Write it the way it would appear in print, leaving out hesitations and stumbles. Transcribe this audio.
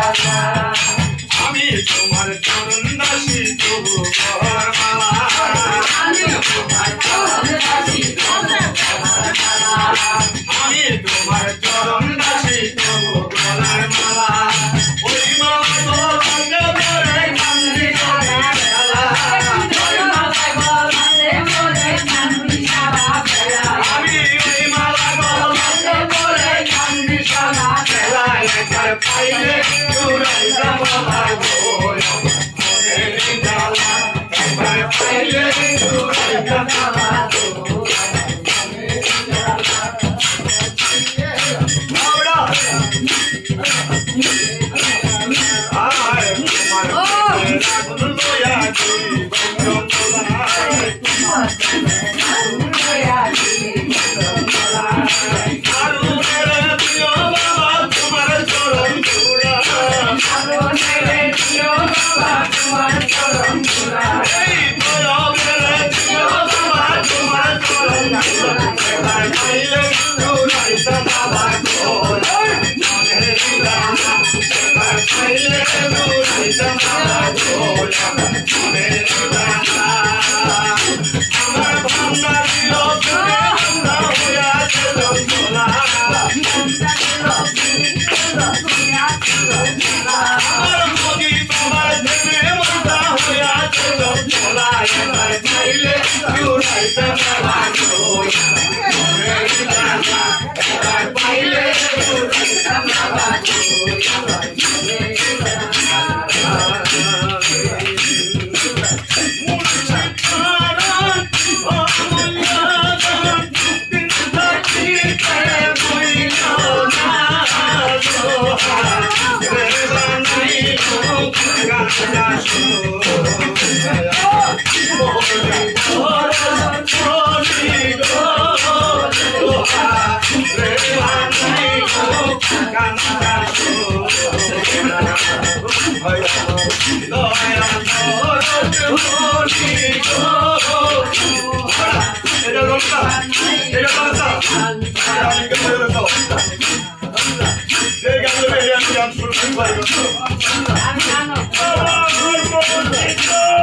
আমি তোমার চরণ দাসী তবু গলার মালা আমি তোমার চরণ দাসী তবু গলার মালা ওই মালা তো ভাঙে পড়ে কান্দি সারা বেলা আমি ওই মালা ভাঙে পড়ে কান্দি সারা বেলা একবার পাইলে চুরাই যাব ভাই একবার পাইলে চুরাই যাব I'm